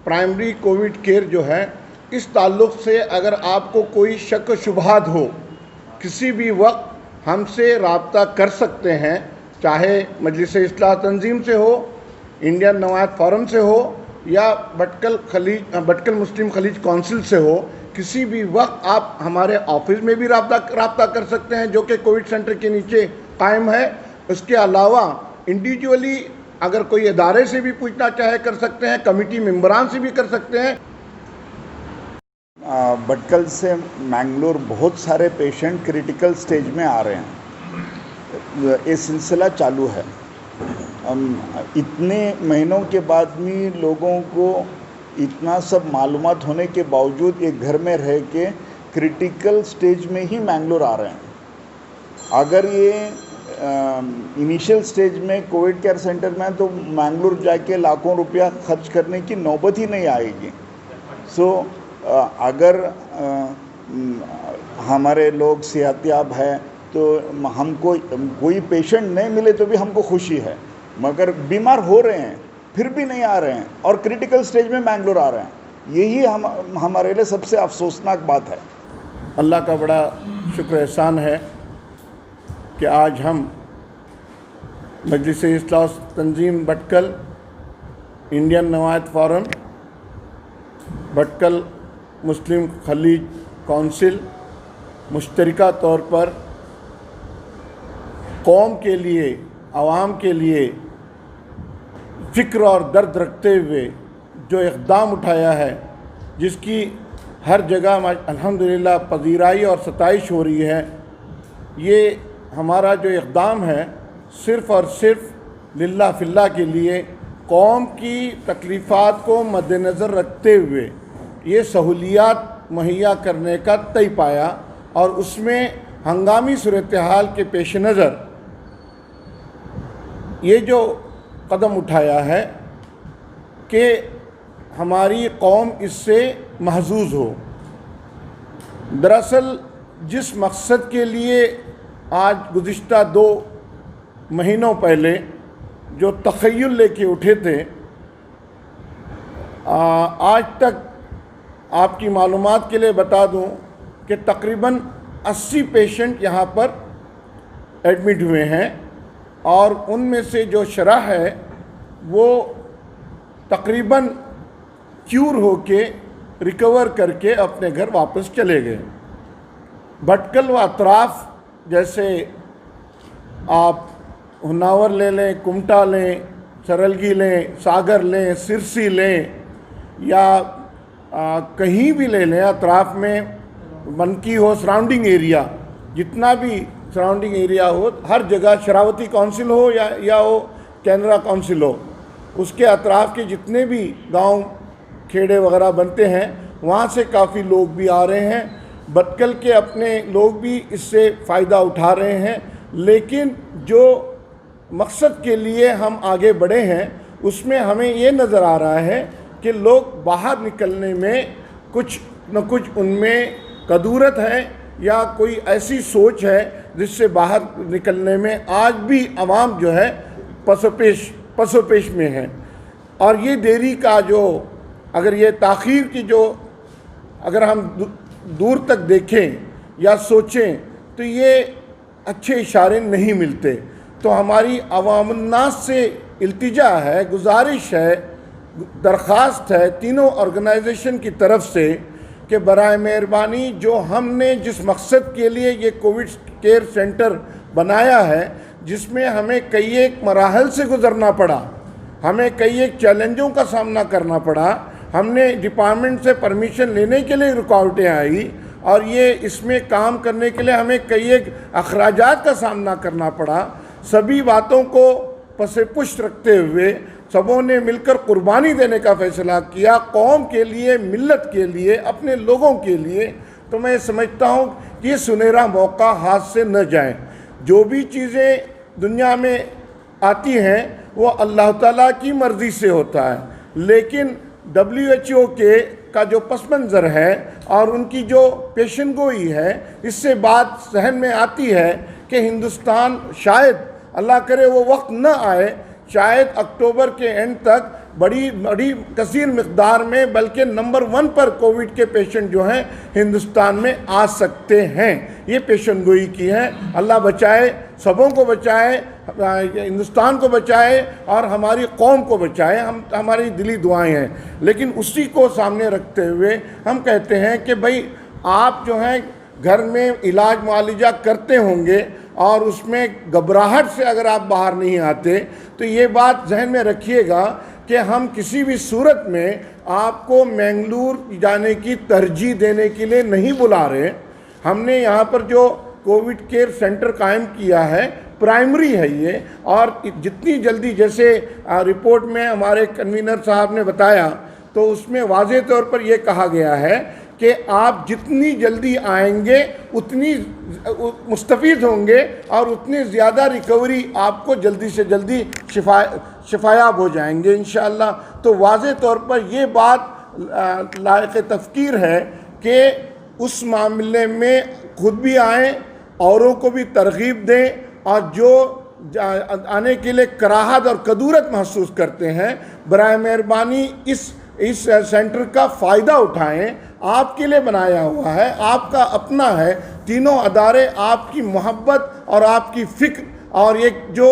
Primary Covid care जो है, इस ताल्लुक़ से अगर आपको कोई शक शुबहात हो, किसी भी वक्त हमसे रब्ता कर सकते हैं, चाहे मजलिस इस्लाह तंजीम से हो, इंडियन नवायत फोरम से हो या भटकल मुस्लिम खलीज काउंसिल से हो। किसी भी वक्त आप हमारे ऑफिस में भी रब्ता कर सकते हैं जो कि कोविड सेंटर के नीचे कायम है। उसके अलावा इंडिविजुअली अगर कोई इदारे से भी पूछना चाहे कर सकते हैं, कमेटी मेंबरान से भी कर सकते हैं। भटकल से मैंगलोर बहुत सारे पेशेंट क्रिटिकल स्टेज में आ रहे हैं। ये सिलसिला चालू है। इतने महीनों के बाद भी लोगों को इतना सब मालूमात होने के बावजूद एक घर में रह के क्रिटिकल स्टेज में ही मैंगलोर आ रहे हैं। अगर ये इनिशियल स्टेज में कोविड केयर सेंटर में तो मैंगलोर जाके लाखों रुपया खर्च करने की नौबत ही नहीं आएगी। अगर हमारे लोग सेहतयाब है तो हमको कोई पेशेंट नहीं मिले तो भी हमको खुशी है, मगर बीमार हो रहे हैं फिर भी नहीं आ रहे हैं और क्रिटिकल स्टेज में मैंगलोर आ रहे हैं, यही हमारे लिए सबसे अफसोसनाक बात है। अल्लाह का बड़ा शुक्र एहसान है कि आज हम मजलिस इस्लाह तंजीम भटकल, इंडियन नवायत फोरम, भटकल मुस्लिम खलीज काउंसिल मुश्तरका तौर पर कौम के लिए, आवाम के लिए फ़िक्र और दर्द रखते हुए जो इक़दाम उठाया है, जिसकी हर जगह अल्हम्दुलिल्लाह पजीराई और सताइश हो रही है। ये हमारा जो इक़दाम है सिर्फ़ और सिर्फ लिल्लाह फिल्लाह के लिए, कौम की तकलीफ़ात को मद्देनज़र रखते हुए ये सहूलियात मुहैया करने का तय पाया और उसमें हंगामी सूरत हाल के पेश नज़र ये जो कदम उठाया है कि हमारी कौम इससे महजूज़ हो। दरअसल जिस मकसद के लिए आज गुज़िश्ता 2 महीनों पहले जो तख़य्युल लेके उठे थे, आज तक आपकी मालूमात के लिए बता दूं कि तकरीबन 80 पेशेंट यहाँ पर एडमिट हुए हैं और उनमें से जो शरह है वो तकरीबन क्यूर होके रिकवर करके अपने घर वापस चले गए। भटकल व अतराफ़ जैसे आप हुन्नावर ले लें, कुमटा लें, सरलगी लें, सागर लें, सिरसी लें या कहीं भी ले लें, अतराफ़ में मनकी हो, सराउंडिंग एरिया, जितना भी सराउंडिंग एरिया हो, हर जगह शरावती काउंसिल हो या हो कैनरा काउंसिल हो, उसके अतराफ़ के जितने भी गांव खेड़े वगैरह बनते हैं वहाँ से काफ़ी लोग भी आ रहे हैं। भटकल के अपने लोग भी इससे फ़ायदा उठा रहे हैं। लेकिन जो मकसद के लिए हम आगे बढ़े हैं उसमें हमें ये नज़र आ रहा है कि लोग बाहर निकलने में कुछ न कुछ उनमें कदूरत है या कोई ऐसी सोच है जिससे बाहर निकलने में आज भी अवाम जो है पसोपेश में है। और ये देरी का जो, अगर ये ताख़ीर की जो, अगर हम दूर तक देखें या सोचें तो ये अच्छे इशारे नहीं मिलते। तो हमारी अवामन्नास से इल्तिजा है, गुजारिश है, दरख्वास्त है तीनों ऑर्गेनाइजेशन की तरफ से कि बराए मेहरबानी जो हमने जिस मकसद के लिए ये कोविड केयर सेंटर बनाया है, जिसमें हमें कई एक मराहल से गुज़रना पड़ा, हमें कई एक चैलेंजों का सामना करना पड़ा, हमने डिपार्टमेंट से परमिशन लेने के लिए रुकावटें आई और ये इसमें काम करने के लिए हमें कई एक अखराजात का सामना करना पड़ा। सभी बातों को पसे पुष्ट रखते हुए सबों ने मिलकर कुर्बानी देने का फ़ैसला किया, कौम के लिए, मिल्लत के लिए, अपने लोगों के लिए। तो मैं समझता हूँ कि ये सुनहरा मौका हाथ से न जाए। जो भी चीज़ें दुनिया में आती हैं वो अल्लाह ताला की मर्ज़ी से होता है, लेकिन WHO का जो पस मंज़र है और उनकी जो पेशन गोई है, इससे बात सहन में आती है कि हिंदुस्तान शायद, अल्लाह करे वो वक्त न आए, शायद अक्टूबर के एंड तक बड़ी बड़ी कसीर मिक़दार में, बल्कि नंबर 1 पर कोविड के पेशेंट जो हैं हिंदुस्तान में आ सकते हैं। ये पेशन गोई की है। अल्लाह बचाए, सबों को बचाए, हिंदुस्तान को बचाए और हमारी कौम को बचाए। हमारी दिली दुआएं हैं। लेकिन उसी को सामने रखते हुए हम कहते हैं कि भाई आप जो हैं घर में इलाज मुआलिजा करते होंगे और उसमें घबराहट से अगर आप बाहर नहीं आते, तो ये बात जहन में रखिएगा कि हम किसी भी सूरत में आपको मैंगलोर जाने की तरजीह देने के लिए नहीं बुला रहे। हमने यहाँ पर जो कोविड केयर सेंटर कायम किया है, प्राइमरी है ये, और जितनी जल्दी, जैसे रिपोर्ट में हमारे कन्वीनर साहब ने बताया, तो उसमें वाज़ेह तौर पर यह कहा गया है कि आप जितनी जल्दी आएंगे उतनी मुस्तफ़ीद होंगे और उतनी ज़्यादा रिकवरी आपको जल्दी से जल्दी शिफायाब हो जाएंगे इंशाअल्लाह। तो वाज़ेह तौर पर ये बात लायक तफ़कीर है कि उस मामले में खुद भी आएँ, औरों को भी तरग़ीब दें, और जो आने के लिए कराहत और कदूरत महसूस करते हैं, बराए मेहरबानी इस सेंटर का फ़ायदा उठाएं। आपके लिए बनाया हुआ है, आपका अपना है। तीनों अदारे आपकी मोहब्बत और आपकी फ़िक्र और एक जो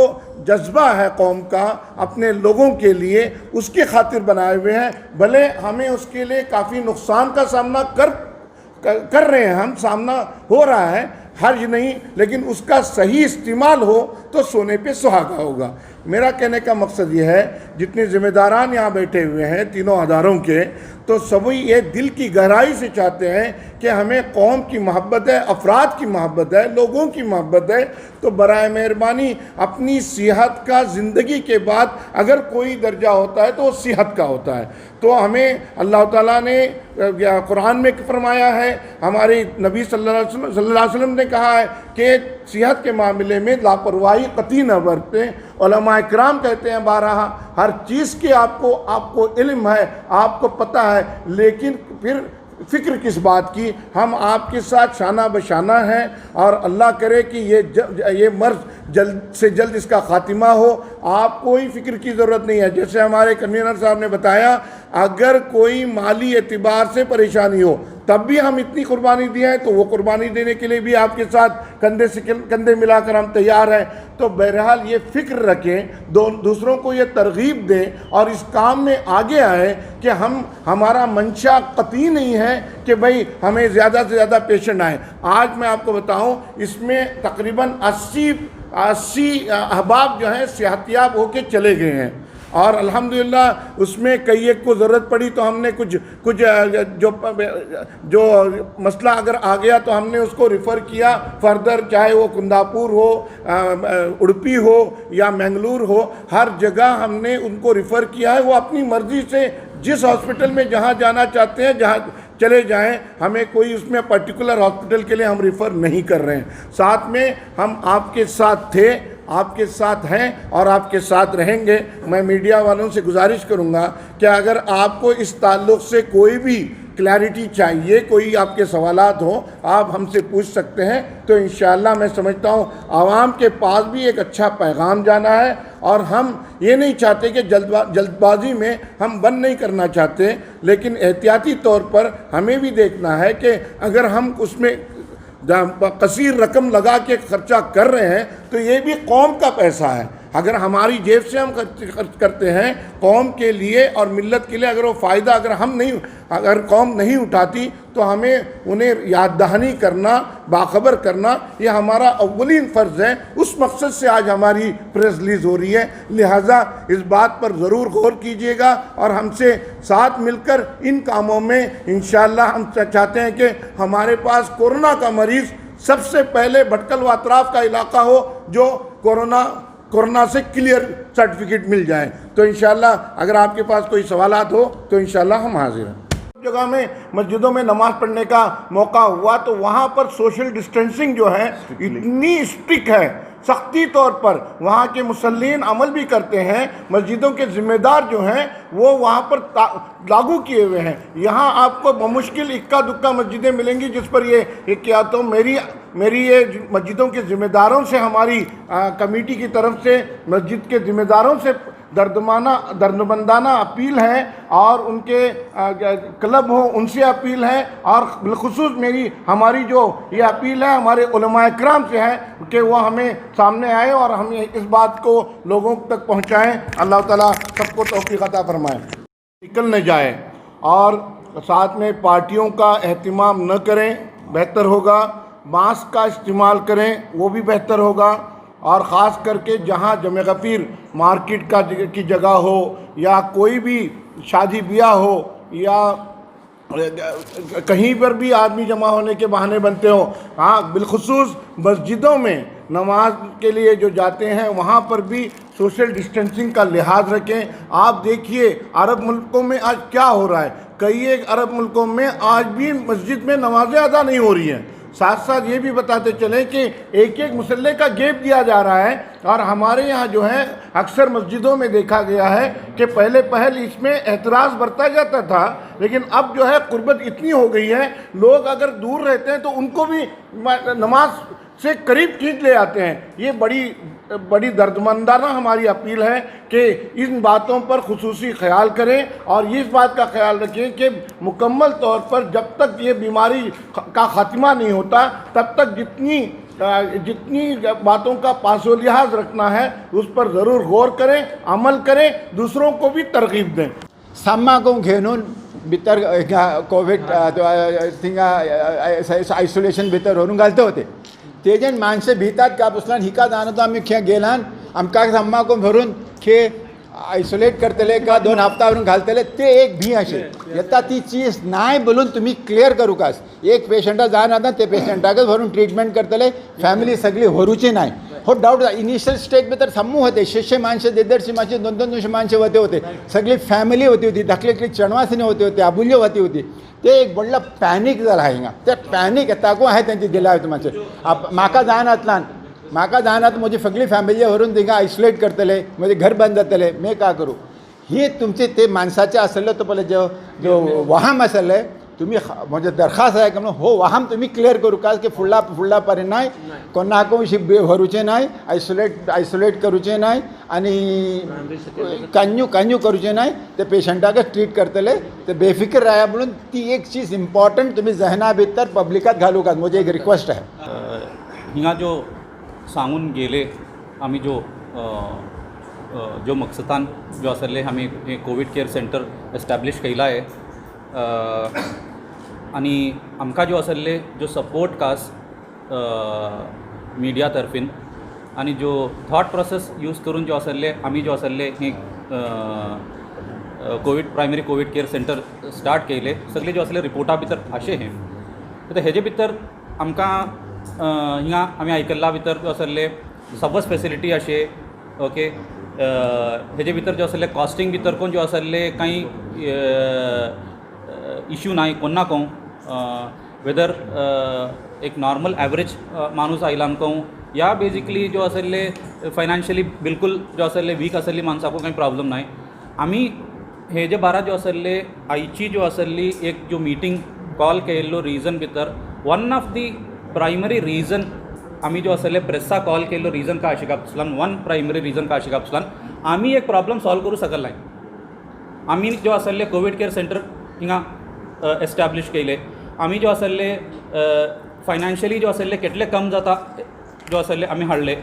जज्बा है कौम का अपने लोगों के लिए, उसकी खातिर बनाए हुए हैं। भले हमें उसके लिए काफ़ी नुकसान का सामना कर रहे हैं, हम सामना हो रहा है, हर्ज नहीं, लेकिन उसका सही इस्तेमाल हो तो सोने पे सुहागा होगा। मेरा कहने का मकसद ये है, जितने ज़िम्मेदारान यहाँ बैठे हुए हैं तीनों अदारों के, तो सभी ये दिल की गहराई से चाहते हैं कि हमें कौम की मोहब्बत है, अफराद की मोहब्बत है, लोगों की मोहब्बत है। तो बराए मेहरबानी अपनी सेहत का ज़िंदगी के बाद अगर कोई दर्जा होता है तो वो सेहत का होता है। तो हमें अल्लाह ताला ने कुरान में फरमाया है, हमारे नबी सल्लल्लाहु अलैहि वसल्लम ने कहा है कि सेहत के मामले में लापरवाही कतई न बरतें। उलमा इकराम कहते हैं बारहा, हर चीज़ की आपको इल्म है, आपको पता है, लेकिन फिर फ़िक्र किस बात की। हम आपके साथ शाना बशाना हैं और अल्लाह करे कि ये मर्ज़ जल्द से जल्द इसका ख़ात्मा हो। आप कोई फ़िक्र की ज़रूरत नहीं है। जैसे हमारे कन्वीनर साहब ने बताया, अगर कोई माली एतबार से परेशानी हो तब भी हम इतनी कुर्बानी दी है, तो वो कुर्बानी देने के लिए भी आपके साथ कंधे से कंधे मिलाकर हम तैयार हैं। तो बहरहाल ये फ़िक्र रखें, दूसरों को ये तरग़ीब दें और इस काम में आगे आए कि हमारा मंशा कतई नहीं है कि भाई हमें ज़्यादा से ज़्यादा पेशेंट आए। आज मैं आपको बताऊं, इसमें तकरीबन 80 अहबाब जो हैं सेहतियाब होके चले गए हैं, और अल्हम्दुलिल्लाह उसमें कई एक को ज़रूरत पड़ी तो हमने कुछ जो मसला अगर आ गया तो हमने उसको रिफ़र किया फर्दर, चाहे वो कुंदापुर हो, उडुपी हो या मैंगलोर हो, हर जगह हमने उनको रिफ़र किया है। वो अपनी मर्ज़ी से जिस हॉस्पिटल में जहाँ जाना चाहते हैं जहाँ चले जाएं, हमें कोई उसमें पर्टिकुलर हॉस्पिटल के लिए हम रिफ़र नहीं कर रहे हैं। साथ में हम आपके साथ थे, आपके साथ हैं और आपके साथ रहेंगे। मैं मीडिया वालों से गुजारिश करूंगा कि अगर आपको इस ताल्लुक़ से कोई भी क्लैरिटी चाहिए, कोई आपके सवालात हो, आप हमसे पूछ सकते हैं। तो इंशाअल्लाह मैं समझता हूँ आवाम के पास भी एक अच्छा पैगाम जाना है, और हम ये नहीं चाहते कि जल्दबाजी में हम बंद नहीं करना चाहते, लेकिन एहतियाती तौर पर हमें भी देखना है कि अगर हम उसमें कसीर रकम लगा के ख़र्चा कर रहे हैं तो ये भी कौम का पैसा है। अगर हमारी जेब से हम खर्च करते हैं कौम के लिए और मिल्लत के लिए, अगर वो फ़ायदा अगर कौम नहीं उठाती तो हमें उन्हें याद दहानी करना, बाखबर करना, ये हमारा अव्वलीन फ़र्ज़ है। उस मकसद से आज हमारी प्रेस रिलीज़ हो रही है। लिहाजा इस बात पर ज़रूर गौर कीजिएगा और हमसे साथ मिलकर इन कामों में इंशाअल्लाह हम चाहते हैं कि हमारे पास कोरोना का मरीज़ सबसे पहले भटकल व अतराफ़ का इलाका हो, जो कोरोना से क्लियर सर्टिफिकेट मिल जाए। तो इंशाअल्लाह अगर आपके पास कोई सवालात हो तो इंशाअल्लाह हम हाजिर हैं। जगह में मस्जिदों में नमाज़ पढ़ने का मौका हुआ तो वहाँ पर सोशल डिस्टेंसिंग जो है इतनी स्ट्रिक्ट है, सख्ती तौर पर वहाँ के मुसल्लीन अमल भी करते हैं। मस्जिदों के ज़िम्मेदार जो हैं वो वहाँ पर लागू किए हुए हैं। यहाँ आपको बमुश्किल इक्का दुक्का मस्जिदें मिलेंगी जिस पर ये क्या, तो मेरी ये मस्जिदों के ज़िम्मेदारों से, हमारी कमेटी की तरफ से मस्जिद के ज़िम्मेदारों से दर्दमंदाना अपील है और उनके क्लब हो उनसे अपील है, और बिलखुसूस हमारी जो ये अपील है हमारे उलमाए किराम से है कि वो हमें सामने आए और हम इस बात को लोगों तक पहुँचाएँ। अल्लाह ताला सबको तौफीक अता फरमाए। निकल न जाए और साथ में पार्टियों का एहतिमाम न करें, बेहतर होगा। मास्क का इस्तेमाल करें, वो भी बेहतर होगा। और ख़ास करके जहाँ जमे गफ़ीर मार्केट की जगह हो या कोई भी शादी ब्याह हो या कहीं पर भी आदमी जमा होने के बहाने बनते हो, हाँ बिलखुसूस मस्जिदों में नमाज के लिए जो जाते हैं वहाँ पर भी सोशल डिस्टेंसिंग का लिहाज रखें। आप देखिए अरब मुल्कों में आज क्या हो रहा है, कई एक अरब मुल्कों में आज भी मस्जिद में नमाज़ें अदा नहीं हो रही हैं। साथ साथ ये भी बताते चलें कि एक एक मुसल्ले का गैप दिया जा रहा है। और हमारे यहाँ जो है अक्सर मस्जिदों में देखा गया है कि पहले इसमें एतराज़ बरता जाता था, लेकिन अब जो है कुर्बत इतनी हो गई है, लोग अगर दूर रहते हैं तो उनको भी नमाज से करीब खींच ले आते हैं। ये बड़ी दर्दमंदाना हमारी अपील है कि इन बातों पर खुसूसी ख्याल करें और इस बात का ख्याल रखें कि मुकम्मल तौर पर जब तक ये बीमारी का ख़ात्मा नहीं होता तब तक जितनी बातों का पासो लिहाज रखना है उस पर ज़रूर गौर करें, अमल करें, दूसरों को भी तरगीब दें। सामागम घेऊन भितर कोविड थिंगा आयसोलेशन भितर व्हरून घालता होते तेजेन माणसं भितात का बसलान हिका जाणतो आम्ही खे गेलान आमकां सामागम भरून खे आयसोलेट करतले का 2 हप्ता व्हरून घालतले ते एक भी अशें येता ती चीज नाही बोलून तुम्ही क्लियर करू कास एक पेशंटा जावन आता ते पेशंटाकच व्हरून ट्रीटमेंट करतले फॅमिली सगळी व्हरूची नाही हो डाऊट इनिशियल स्टेज भितर समूह होते 600 माणसं 150 माणसं 200 माणसं होते सगळी फॅमिली होती धाकली चणवासिनी होती आबुल्यो होती ते एक व्हडलो पॅनीक जाला हिंगा ते पॅनीक येताकू आहे त्यांची दिला मातशें म्हाका जायनातल्यान म्हजी सगळी फॅमिली व्हरून थिंगा आयसोलेट करतले म्हणजे घर बंद जातले मैं का करूं ही तुमचे ते माणसाचे आसले तो पळय जो वाहम आसले तुम्ही म्हणजे दरखास्त आहे की हो वाहम तुम्ही क्लियर करू का की फुडला पर्यंत नाही कोणाको व्हरूचे नाही आयसोलेट करूचे नाही आणि कान्यू करूचे नाही ते पेशंटाकच ट्रीट करतले ते बेफिकर राहा म्हणून ती एक चीज इम्पॉर्टंट तुम्ही जहना भितर पब्लिकात घालू का म्हणजे एक रिक्वेस्ट आहे हिंगा जो सांगून गेले आम्ही जो मकसदान जो आसले आम्ही कोविड केअर सेंटर एस्टॅब्लिश केला आहे आणि आमकां जो आसले जो सपोर्ट कास मिडिया तर्फीन आणि जो थॉट प्रोसेस यूज करून जो आसले आम्ही जो आसले हे primary covid care centre start केले सगळे जो आसले रिपोर्टा भितर अशें हे तर हेजे भितर आमकां हिंगा आमी आयकल्ला भितर जो आसले सबस फेसिलिटी अशे ओके हेजे भितर जो आसले कॉस्टिंग भितर कोण जो आसले काही इश्यू नाही कोणाको वेदर एक नॉर्मल एवरेज माणूस आयलांको या बेजिकली जो आसले फायनान्शियली बिलकुल जो आसले वीक आसली माणसाको काही प्रॉब्लम नाही आमी हेजे बारा जो आसले आयची जो आसली एक जो मीटिंग कॉल केल्लो रिजन भितर one of the primary reason आम्ही जो आसले प्रेसा कॉल केल्लो रिजन का आशिका पसलान वन प्रायमरी रिजन का आशिका पसलान आमी एक प्रॉब्लम सॉल्व करू शकल नाही आमी जो आसले कोविड केअर सेंटर हिंगा एस्टॅब्लिश केले आमी जो आसले फायनान्शियली जो आसले कितले कम जाता जो आसले आमी हाडले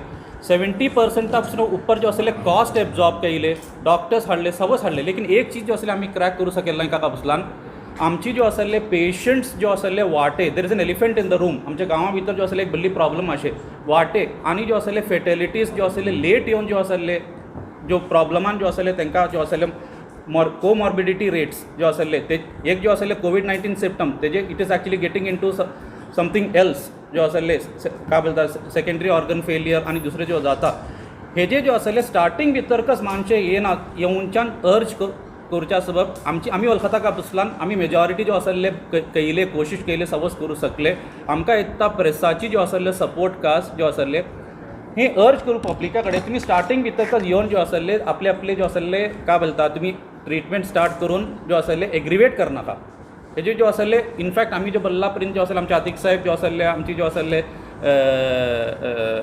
70% ऊपर जो आसले कॉस्ट एब्जॉर्ब केले डॉक्टर्स हाडले सबस हाडले लेकिन एक चीज जो आसले आमी क्रॅक करू शकल नाही का बसलान आमची जो आसले पेशंट्स जो आसले वाटे there is an elephant in the room आमच्या गांवा भितर जो आसले एक बल्ली प्रॉब्लम अशे वाटे आणि जो आसले फेटेलिटीज जो आसले लेट येवन जो आसले जो प्रॉब्लमान जो आसले तांकां जो आसले कोमॉर्बिडिटी रेट्स जो आसले ते एक जो आसले कोविड-19 सिम्पटम तेजे it is actually getting into something else जो आसले काय बोलता सेकंडरी ऑर्गन फेलियर आणि दुसरे जो जाता हेजे जो आसले स्टार्टिंग भितरकच माणसे येवच्यान अर्ज करच्या सबब आमी वळखता का बसलान आमी मेजॉरिटी जो आसले केले कोशिश केले सबस करू शकले आमकां येता प्रेसाची जो आसले सपोर्ट कास्ट जो आसले हे अर्ज करू पब्लिका कडेन तुमी स्टार्टिंग भितरकच येवन जो आसले आपले जो आसले काय बोलता तुमी ट्रीटमेंट स्टार्ट करून जो आसले एग्रिवेट करनाका हेजे जो आसले इनफॅक्ट आमी जो बल्ला पर्यंत जो आसले आमचे अतिक साहेब जो आसले आमची जो आसले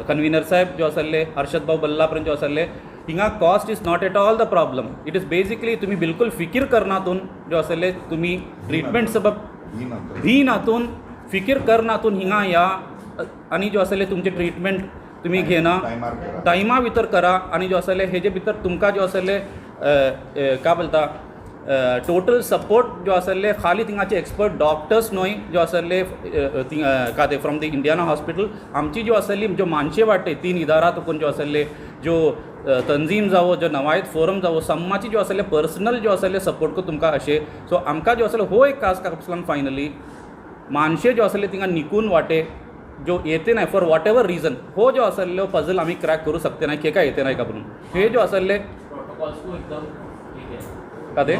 कन्व्हिनर साहेब जो आसले हर्षद भाऊ बल्ला पर्यंत जो आसले हिंगा cost is not at all the problem. It is basically तुम्ही बिलकुल फिकीर करनातून जो आसले तुम्ही ट्रीटमेंट सबब भिनातून फिकीर करनातून हिंगा या आणि जो आसले तुमचे ट्रीटमेंट तुम्ही घेना टायमा भितर करा आणि जो आसले हेजे भितर तुमकां जो आसले काय बोलता टोटल सपोर्ट जो आसले खाली थिंगाचे एक्सपर्ट डॉक्टर्स न्हय जो आसले का ते फ्रॉम द इंडियाना हॉस्पिटल आमची जो आसली जो मानशे वाटे 3 इदारा तुकून जो आसले जो तंजीम जावो जो नवायत फोरम जावो सम्माची जो आसले पर्सनल जो आसले सपोर्ट को तुमकां अशें सो आमकां जो आसले हो एक कास कापसलान फायनली मानशे जो आसले थिंगा निकून वाटे जो येते नाही फॉर वॉट एवर रिजन हो जो आसले पजल आमी क्रॅक करू शकते नाही के काय येते नाही का म्हणून हे जो आसले कदे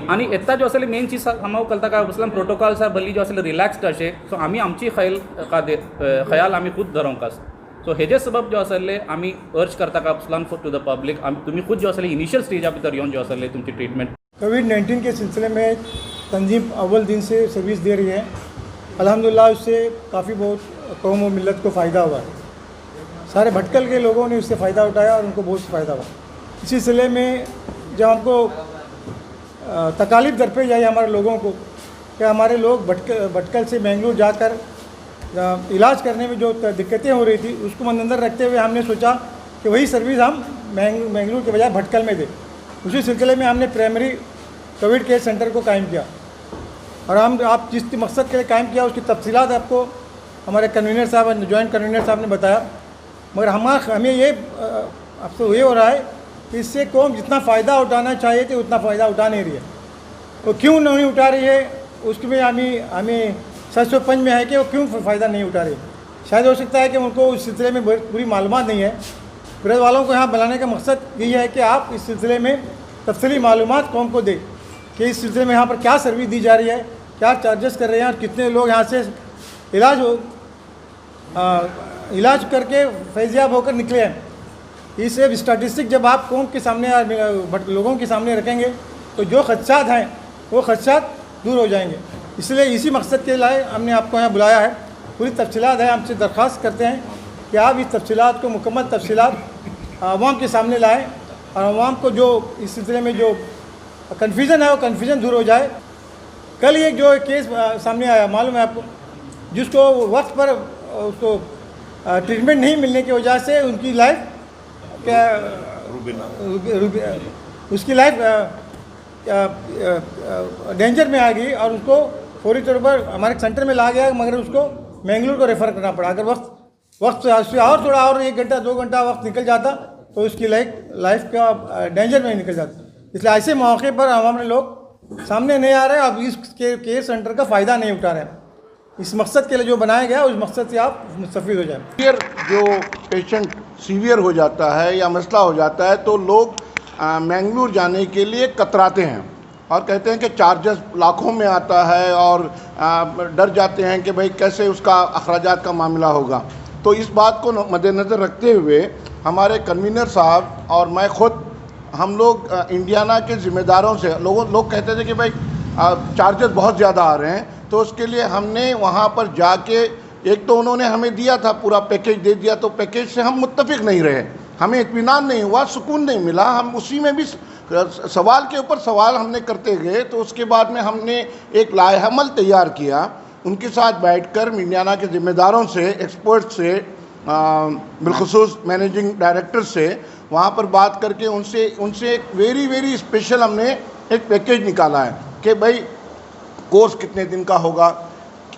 आणि येता जो आसले मेन चीज हांव कळटा काय बसलां प्रोटोकॉल्स आर भली जो आसले रिलॅक्स्ड अशे सो आमी आमची खयाल आमी खूद धरूंकास सो हेजे सबब जो आसले आमी अर्ज करता का बसलां टू द पब्लिक तुमी खूद जो आसले इनिशियल स्टेजा भितर येवन जो आसले तुमची ट्रीटमेंट कोविड-19 के सिलसिले में तंजीम अव्वल दिन से सर्विस दे रही है. अल्हम्दुलिल्लाह उससे काफ़ी बहुत कौम और मिलत को फ़ायदा हुआ है. सारे भटकल के लोगों ने उससे फ़ायदा उठाया और उनको बहुत फ़ायदा हुआ. इसी सिलसिले में जब हमको तकालीफ दरपेश आई हमारे लोगों को कि हमारे लोग भटकल से बेंगलुरु जाकर इलाज करने में जो दिक्कतें हो रही थी उसको मद्देनज़र रखते हुए हमने सोचा कि वही सर्विस हम बेंगलुरु के बजाय भटकल में दें. उसी सिलसिले में हमने प्राइमरी कोविड केयर सेंटर को कायम किया और हम आप जिस मकसद के लिए कायम किया उसकी तफसीलात आपको हमारे कन्वीनर साहब जॉइंट कन्वीनर साहब ने बताया. मगर हमें ये अफसोस ये हो रहा है कि इससे कौम जितना फ़ायदा उठाना चाहिए थी उतना फ़ायदा उठा नहीं रही है. तो क्यों नहीं उठा रही है उसमें हमें सच व पंच में है कि वो क्यों फ़ायदा नहीं उठा रही. शायद हो सकता है कि उनको उस सिलसिले में पूरी मालूमात नहीं है. प्रेस वालों को यहाँ बुलाने का मकसद यही है कि आप इस सिलसिले में तफसीली मालूमात कौम को दें कि इस सिलसिले में यहाँ पर क्या सर्विस दी जा रही है, क्या चार्जेस कर रहे हैं और कितने लोग यहाँ से इलाज करके फैज़याब होकर निकले हैं. इसे स्टैटिस्टिक जब आप कौम के सामने लोगों के सामने रखेंगे तो जो खदशात हैं वो खदशात दूर हो जाएंगे. इसलिए इसी मकसद के लिए हमने आपको यहाँ बुलाया है. पूरी तफसीलात है, हमसे दरख्वास्त करते हैं कि आप इस तफसीलात को मुकम्मल तफसीलात आवाम के सामने लाएँ और आवाम को जो इस सिलसिले में जो कन्फ्यूज़न है वो कन्फ्यूज़न दूर हो जाए. कल एक जो केस सामने आया मालूम है आपको, जिसको वक्त पर उसको ट्रीटमेंट नहीं मिलने की वजह से उनकी लाइफ क्या उसकी लाइफ डेंजर में आ गई और उसको फौरी तौर पर हमारे सेंटर में ला गया मगर उसको बेंगलुरु को रेफ़र करना पड़ा. अगर वक्त से और थोड़ा और 1 घंटा 2 घंटा वक्त निकल जाता तो उसकी लाइफ का डेंजर में निकल जाता. इसलिए ऐसे मौके पर हमारे लोग सामने नहीं आ रहे, अब इस केयर सेंटर का फ़ायदा नहीं उठा रहे. इस मकसद के लिए जो बनाया गया उस मकसद से आप मुस्तफ़ीद हो जाए. सीवियर जो पेशेंट सीवियर हो जाता है या मसला हो जाता है तो लोग मैंगलोर जाने के लिए कतराते हैं और कहते हैं कि चार्जेस लाखों में आता है और डर जाते हैं कि भाई कैसे उसका अखराजात का मामला होगा. तो इस बात को मद्देनज़र रखते हुए हमारे कन्वीनर साहब और मैं ख़ुद हम लोग इंडियाना के ज़िम्मेदारों से लोग कहते थे कि भाई चार्जेस बहुत ज़्यादा आ रहे हैं, तो उसके लिए हमने वहाँ पर जाके एक तो उन्होंने हमें दिया था पूरा पैकेज दे दिया, तो पैकेज से हम मुत्तफिक नहीं रहे, हमें इत्मीनान नहीं हुआ, सुकून नहीं मिला. हम उसी में भी सवाल के ऊपर सवाल हमने करते गए. तो उसके बाद में हमने एक लाएहमल तैयार किया उनके साथ बैठकर इंडियाना के ज़िम्मेदारों से, एक्सपर्ट से, बिलखुसूस मैनेजिंग डायरेक्टर से वहाँ पर बात करके उनसे एक वेरी स्पेशल हमने एक पैकेज निकाला है कि भाई कोर्स कितने दिन का होगा,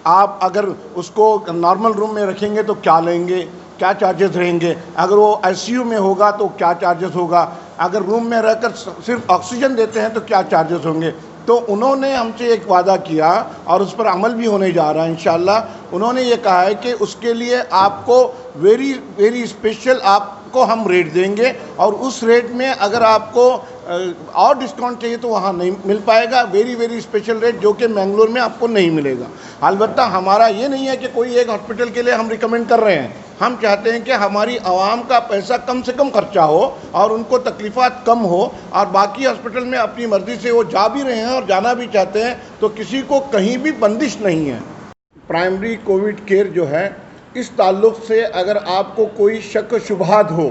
आप अगर उसको नॉर्मल रूम में रखेंगे तो क्या लेंगे, क्या चार्जेस रहेंगे, अगर वो आईसीयू में होगा तो क्या चार्जेस होगा, अगर रूम में रहकर सिर्फ ऑक्सीजन देते हैं तो क्या चार्जेस होंगे. तो उन्होंने हमसे एक वादा किया और उस पर अमल भी होने जा रहा है इंशाअल्लाह. उन्होंने ये कहा है कि उसके लिए आपको वेरी स्पेशल आपको हम रेट देंगे और उस रेट में अगर आपको और डिस्काउंट चाहिए तो वहाँ नहीं मिल पाएगा. वेरी स्पेशल रेट जो कि मैंगलोर में आपको नहीं मिलेगा. अलबत्ता हमारा ये नहीं है कि कोई एक हॉस्पिटल के लिए हम रिकमेंड कर रहे हैं. हम चाहते हैं कि हमारी आवाम का पैसा कम से कम खर्चा हो और उनको तकलीफ़ात कम हो और बाकी हॉस्पिटल में अपनी मर्ज़ी से वो जा भी रहे हैं और जाना भी चाहते हैं, तो किसी को कहीं भी बंदिश नहीं है. प्राइमरी कोविड केयर जो है इस ताल्लुक़ से अगर आपको कोई शक शुबहात हो,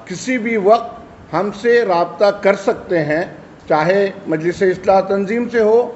किसी भी वक्त हमसे रब्ता कर सकते हैं, चाहे मजलिस इस्लाह तंजीम से हो,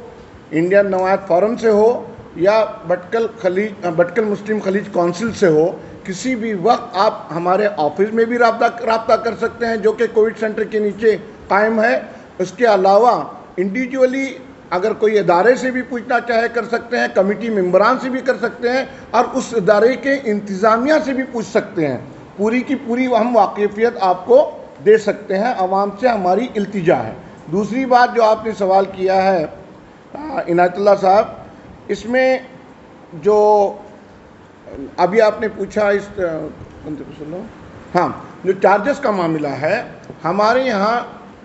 इंडियन नवायत फोरम से हो या भटकल मुस्लिम खलीज काउंसिल से हो। किसी भी वक्त आप हमारे ऑफिस में भी रब्ता कर सकते हैं, जो कि कोविड सेंटर के नीचे कायम है। उसके अलावा इंडिविजुअली अगर कोई इदारे से भी पूछना चाहे कर सकते हैं, कमेटी मेंबरान से भी कर सकते हैं और उस इदारे के इंतज़ामिया से भी पूछ सकते हैं। पूरी की पूरी हम वाकिफियत आपको दे सकते हैं। आवाम से हमारी इल्तिजा है। दूसरी बात जो आपने सवाल किया है इनायतुल्लाह साहब, इसमें जो अभी आपने पूछा इस हाँ, जो चार्जेस का मामला है, हमारे यहाँ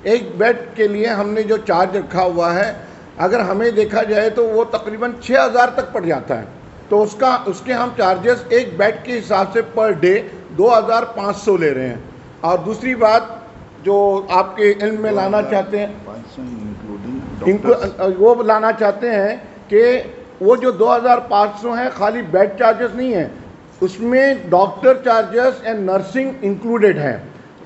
एक बेड के लिए हमने जो चार्ज रखा हुआ है, अगर हमें देखा जाए तो वो तकरीबन 6000 तक पड़ जाता है। तो उसके हम चार्जेस एक बेड के हिसाब से पर डे 2500 ले रहे हैं। और दूसरी बात जो आपके इल्म में लाना चाहते हैं, वो लाना चाहते हैं कि वो जो 2500 हैं खाली बेड चार्जेस नहीं है, उसमें doctor charges and nursing included हैं।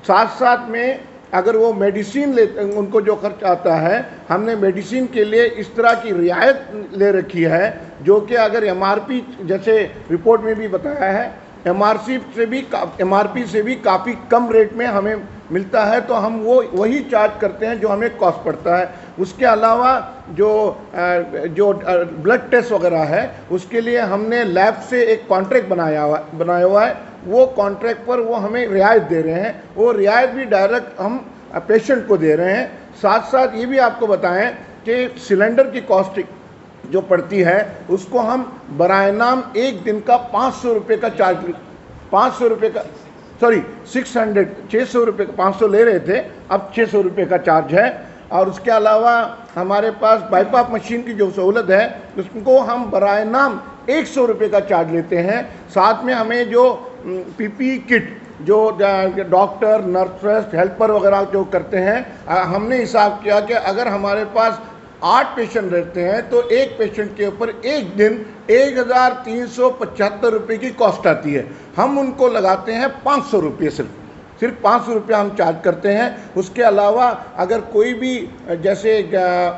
साथ साथ में अगर वो मेडिसिन लेते, उनको जो खर्च आता है, हमने मेडिसिन के लिए इस तरह की रियायत ले रखी है जो कि अगर एमआरपी, जैसे रिपोर्ट में भी बताया है, एमआरपी से भी काफ़ी कम रेट में हमें मिलता है, तो हम वो वही चार्ज करते हैं जो हमें कॉस्ट पड़ता है। उसके अलावा जो ब्लड टेस्ट वगैरह है, उसके लिए हमने लैब से एक कॉन्ट्रैक्ट बनाया हुआ है। वो कॉन्ट्रैक्ट पर वो हमें रियायत दे रहे हैं, वो रियायत भी डायरेक्ट हम पेशेंट को दे रहे हैं। साथ साथ ये भी आपको बताएं कि सिलेंडर की कॉस्ट जो पड़ती है, उसको हम बराए नाम एक दिन का 500 रुपये का चार्ज, 500 रुपये का, सॉरी 600 रुपये, 500 ले रहे थे, अब 600 रुपये का चार्ज है। और उसके अलावा हमारे पास बाईपास मशीन की जो सहूलत है, उसको हम बराए नाम 100 रुपये का चार्ज लेते हैं। साथ में हमें जो पीपी किट जो डॉक्टर, नर्स, हेल्पर वगैरह जो करते हैं, हमने हिसाब किया कि अगर हमारे पास 8 पेशेंट रहते हैं तो एक पेशेंट के ऊपर एक दिन 1375 रुपये की कॉस्ट आती है। हम उनको लगाते हैं 500 रुपये, सिर्फ 500 रुपया हम चार्ज करते हैं। उसके अलावा अगर कोई भी जैसे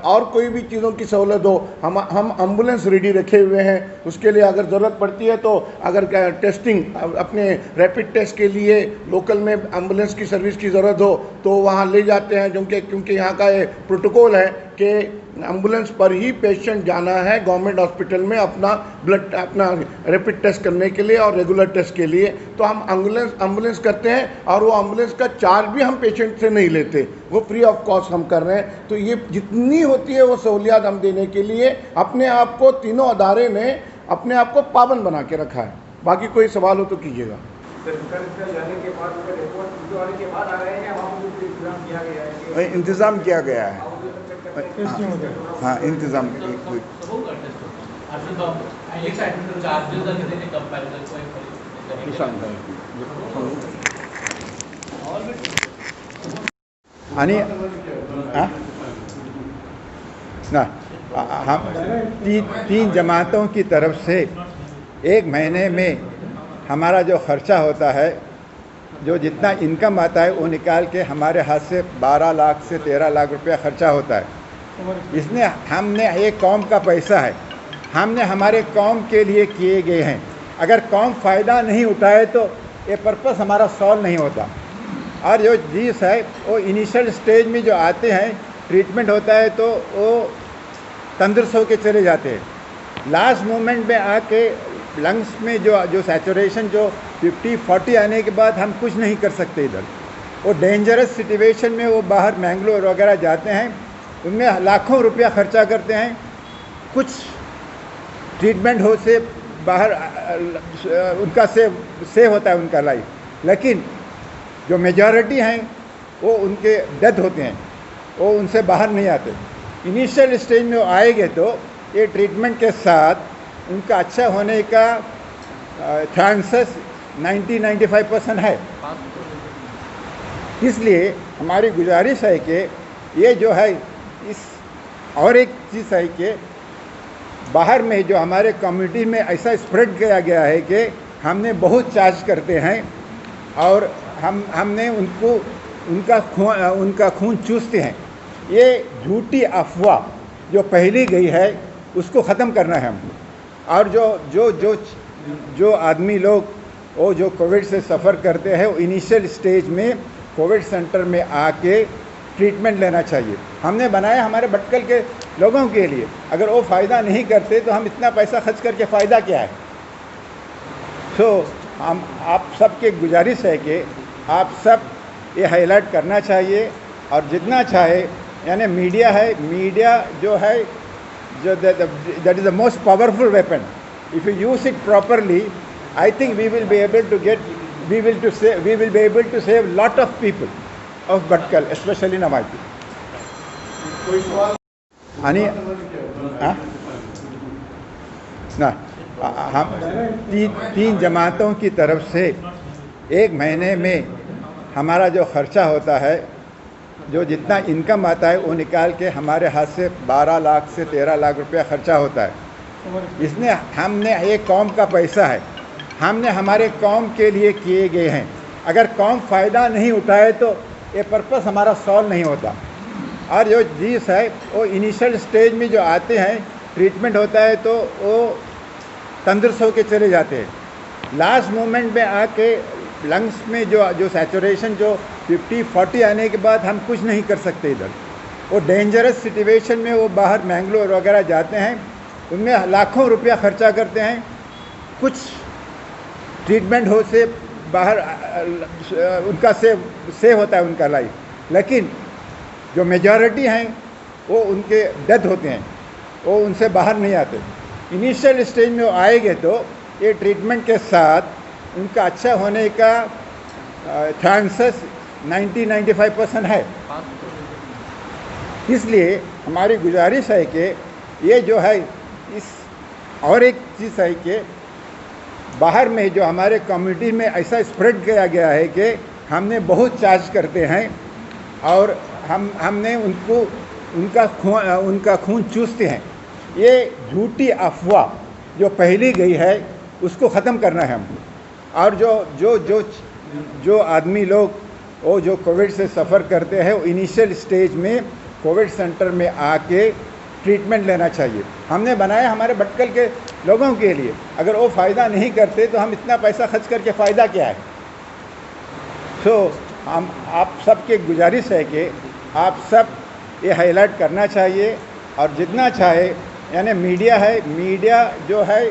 और कोई भी चीज़ों की सहूलत हो, हम एम्बुलेंस रेडी रखे हुए हैं। उसके लिए अगर ज़रूरत पड़ती है तो अगर टेस्टिंग अपने रैपिड टेस्ट के लिए लोकल में एम्बुलेंस की सर्विस की ज़रूरत हो तो वहाँ ले जाते हैं, क्योंकि यहाँ का ये प्रोटोकॉल है कि एम्बुलेंस पर ही पेशेंट जाना है गवर्नमेंट हॉस्पिटल में अपना रैपिड टेस्ट करने के लिए और रेगुलर टेस्ट के लिए। तो हम एम्बुलेंस करते हैं और वो एम्बुलेंस का चार्ज भी हम पेशेंट से नहीं लेते, वो फ्री ऑफ कॉस्ट हम कर रहे हैं। तो ये जितनी होती है वो सहूलियात हम देने के लिए अपने आप को, तीनों अदारे ने अपने आप को पाबंद बना के रखा है। बाकी कोई सवाल हो तो कीजिएगा। इंतज़ाम किया गया है, हाँ इंतज़ाम आणि हम तीन जमातों की तरफ से एक महीने में हमारा जो खर्चा होता है, जो जितना इनकम आता है वो निकाल के हमारे हाथ से 12 लाख से 13 लाख रुपया खर्चा होता है। इसने हमने एक कौम का पैसा है, हमने हमारे कौम के लिए किए गए हैं। अगर कौम फ़ायदा नहीं उठाए तो ये पर्पस हमारा सॉल्व नहीं होता। और जो चीज़ है वो इनिशियल स्टेज में जो आते हैं, ट्रीटमेंट होता है तो वो तंदुरुस्त होकर चले जाते हैं। लास्ट मोमेंट में आके लंग्स में जो सैचुरेशन जो 50-40 आने के बाद हम कुछ नहीं कर सकते इधर। वो डेंजरस सिचुएशन में वो बाहर मैंगलोर वगैरह जाते हैं, उनमें लाखों रुपया खर्चा करते हैं, कुछ ट्रीटमेंट हो से बाहर उनका सेव होता है उनका लाइफ। लेकिन जो मेजॉरिटी हैं वो उनके डेथ होते हैं, वो उनसे बाहर नहीं आते। इनिशियल स्टेज में वो आएंगे तो ये ट्रीटमेंट के साथ उनका अच्छा होने का चांसेस 90-95% है। इसलिए हमारी गुजारिश है कि ये जो है इस और एक चीज़ है कि बाहर में जो हमारे कम्युनिटी में ऐसा स्प्रेड किया गया है कि हमने बहुत चार्ज करते हैं और हमने उनका खून चूसते हैं। ये झूठी अफवाह जो फैली गई है उसको ख़त्म करना है हमको। और जो आदमी लोग वो जो कोविड से सफ़र करते हैं वो इनिशियल स्टेज में कोविड सेंटर में आके ट्रीटमेंट लेना चाहिए। हमने बनाया हमारे भटकल के लोगों के लिए। अगर वो फ़ायदा नहीं करते तो हम इतना पैसा खर्च करके फ़ायदा क्या है। हम आप सबके गुजारिश है कि आप सब ये हाईलाइट करना चाहिए और जितना चाहे, यानी मीडिया है, मीडिया जो है जो that is the most powerful weapon. If you use it properly, I think we will be able to save lot of people of Bhatkal, especially Navati. आणि हम तीन जमातों की तरफ से एक महीने में हमारा जो खर्चा होता है, जो जितना इनकम आता है वो निकाल के हमारे हाथ से 12 लाख से 13 लाख रुपया खर्चा होता है। इसने हमने एक कौम का पैसा है, हमने हमारे कौम के लिए किए गए हैं। अगर कौम फ़ायदा नहीं उठाए तो ये पर्पस हमारा सॉल्व नहीं होता। और जो चीज़ है वो इनिशियल स्टेज में जो आते हैं, ट्रीटमेंट होता है तो वो तंदुरुस्त होकर चले जाते हैं। लास्ट मोमेंट में आके लंग्स में जो सैचुरेशन जो 50-40 आने के बाद हम कुछ नहीं कर सकते। इधर वो डेंजरस सिचुएशन में वो बाहर मैंगलोर वगैरह जाते हैं, उनमें लाखों रुपया खर्चा करते हैं। कुछ ट्रीटमेंट हो से बाहर उनका सेव होता है उनका लाइफ, लेकिन जो मेजॉरिटी हैं वो उनके डेथ होते हैं, वो उनसे बाहर नहीं आते। इनिशियल स्टेज में वो आएंगे तो ये ट्रीटमेंट के साथ उनका अच्छा होने का चांसेस 90-95% है। इसलिए हमारी गुजारिश है कि ये जो है इस और एक चीज़ है कि बाहर में जो हमारे कम्युनिटी में ऐसा स्प्रेड किया गया है कि हमने बहुत चार्ज करते हैं और हमने उनका खून चूसते हैं। ये झूठी अफवाह जो फैली गई है उसको ख़त्म करना है हमको। और जो आदमी लोग वो जो कोविड से सफ़र करते हैं वो इनिशियल स्टेज में कोविड सेंटर में आके ट्रीटमेंट लेना चाहिए। हमने बनाया हमारे भटकल के लोगों के लिए। अगर वो फ़ायदा नहीं करते तो हम इतना पैसा खर्च करके फ़ायदा क्या है। हम आप सबके गुजारिश है कि आप सब ये हाईलाइट करना चाहिए और जितना चाहे, यानी मीडिया है, मीडिया जो है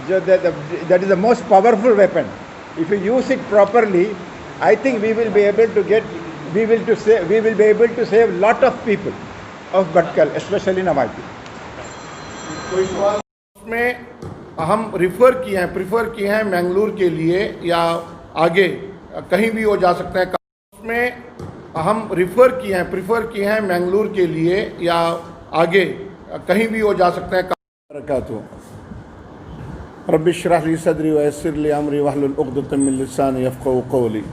जो that is the most powerful weapon. If you use it properly, I think we will be able to save lot of people of Bhatkal, especially Navati. में हम प्रीफर किए हैं मैंगलोर के लिए या आगे कहीं भी वो जा सकते हैं। में हम प्रीफर किए हैं मैंगलोर के लिए या आगे कहीं भी वो जा सकते हैं। बरकातहू रब्बि इश्रह ली सदरी व यस्सिर ली अमरी वहलुल उक़दतम मिन लिसानी यफ़क़हू क़ौली।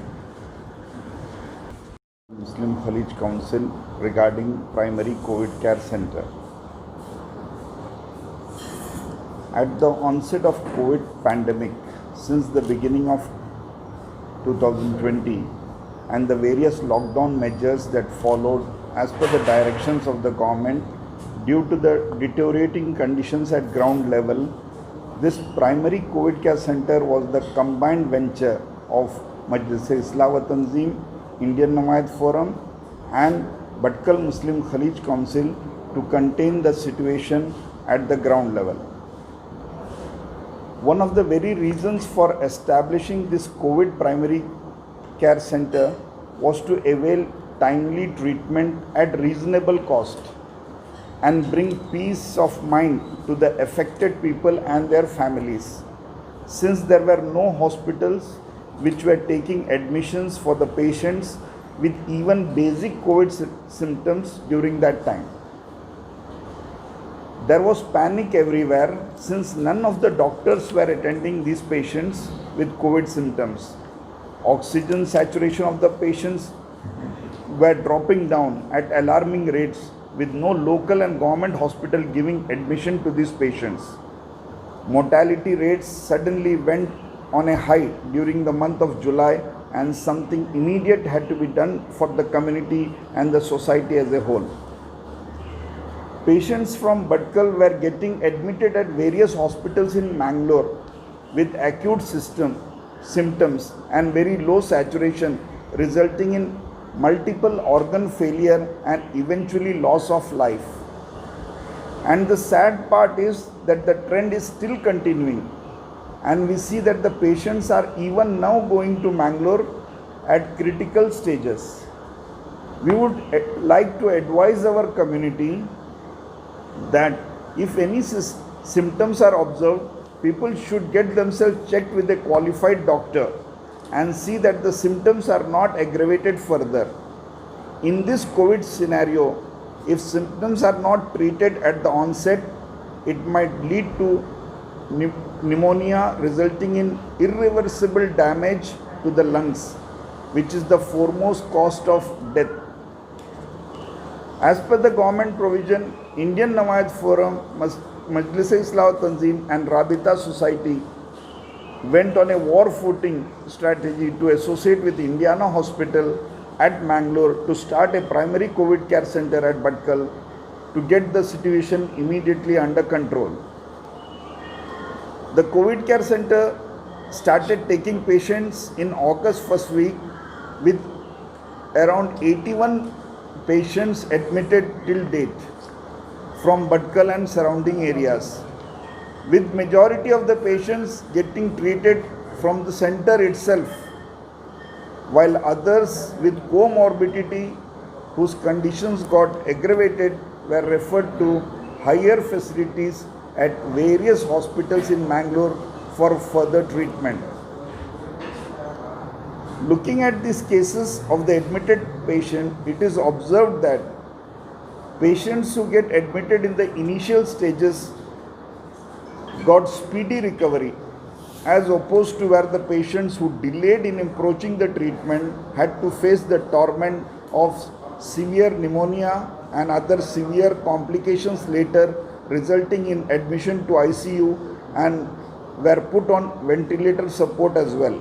Muslim Khalij Council regarding primary COVID care center. At the onset of COVID pandemic, since the beginning of 2020 and the various lockdown measures that followed as per the directions of the government, due to the deteriorating conditions at ground level, this primary COVID care center was the combined venture of Majlis-e-Islah wa Tanzeem, Indian Nawayat Forum and Bhatkal Muslim Khalij Council to contain the situation at the ground level. One of the very reasons for establishing this COVID primary care center was to avail timely treatment at reasonable cost and bring peace of mind to the affected people and their families, since there were no hospitals which were taking admissions for the patients with even basic COVID symptoms during that time. There was panic everywhere since none of the doctors were attending these patients with COVID symptoms. Oxygen saturation of the patients were dropping down at alarming rates with no local and government hospital giving admission to these patients. Mortality rates suddenly went on a high during the month of July, and something immediate had to be done for the community and the society as a whole. Patients from Bhatkal were getting admitted at various hospitals in Mangalore with acute symptoms and very low saturation, resulting in multiple organ failure and eventually loss of life. And the sad part is that the trend is still continuing, and we see that the patients are even now going to Mangalore at critical stages. We would like to advise our community that if any symptoms are observed, people should get themselves checked with a qualified doctor and see that the symptoms are not aggravated further. In this COVID scenario, if symptoms are not treated at the onset, it might lead to pneumonia, resulting in irreversible damage to the lungs, which is the foremost cause of death. As per the government provision, Indian Nawayat Forum, Majlis-e-Islah Tanzim and Rabita Society went on a war footing strategy to associate with Indiana Hospital at Mangalore to start a primary COVID care center at Bhatkal to get the situation immediately under control. The COVID care center started taking patients in August first week with around 81 patients admitted till date from Bhatkal and surrounding areas, with majority of the patients getting treated from the center itself, while others with comorbidity whose conditions got aggravated were referred to higher facilities at various hospitals in Mangalore for further treatment. Looking at these cases of the admitted patient, it is observed that patients who get admitted in the initial stages got speedy recovery, as opposed to where the patients who delayed in approaching the treatment had to face the torment of severe pneumonia and other severe complications later, resulting in admission to ICU and were put on ventilator support as well.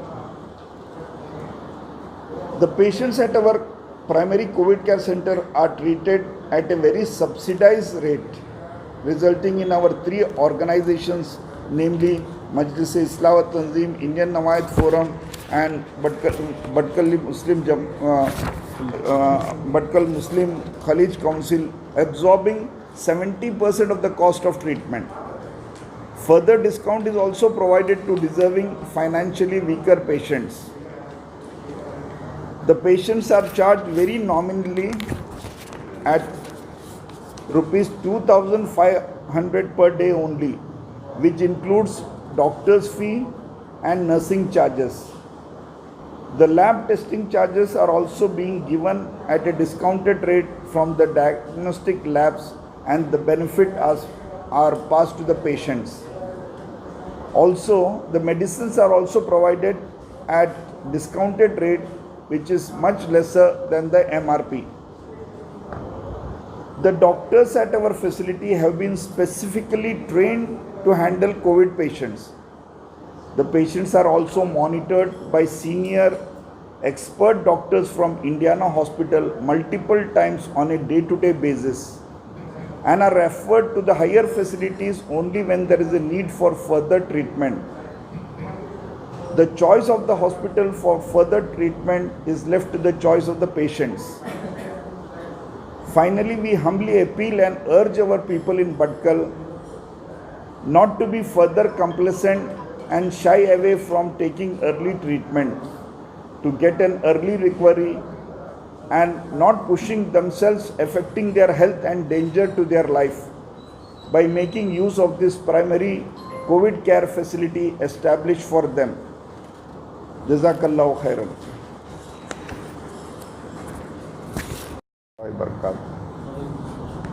The patients at our primary COVID care center are treated at a very subsidized rate, resulting in our three organizations, namely Majlis-e-Islah Tanzim, Indian Nawayat Forum and Bhatkal Muslim Khalij Council, absorbing 70% of the cost of treatment. Further discount is also provided to deserving financially weaker patients. The patients are charged very nominally at rupees 2,500 per day only, which includes doctor's fee and nursing charges. The lab testing charges are also being given at a discounted rate from the diagnostic labs, and the benefit are passed to the patients. Also, the medicines are also provided at discounted rate, which is much lesser than the MRP. The doctors at our facility have been specifically trained to handle COVID patients. The patients are also monitored by senior expert doctors from Indiana Hospital multiple times on a day-to-day basis, and are referred to the higher facilities only when there is a need for further treatment. The choice of the hospital for further treatment is left to the choice of the patients. Finally, we humbly appeal and urge our people in Bhatkal not to be further complacent and shy away from taking early treatment to get an early recovery, and not pushing themselves, affecting their health and danger to their life by making use of this primary COVID care facility established for them. Jazakallahu khairan.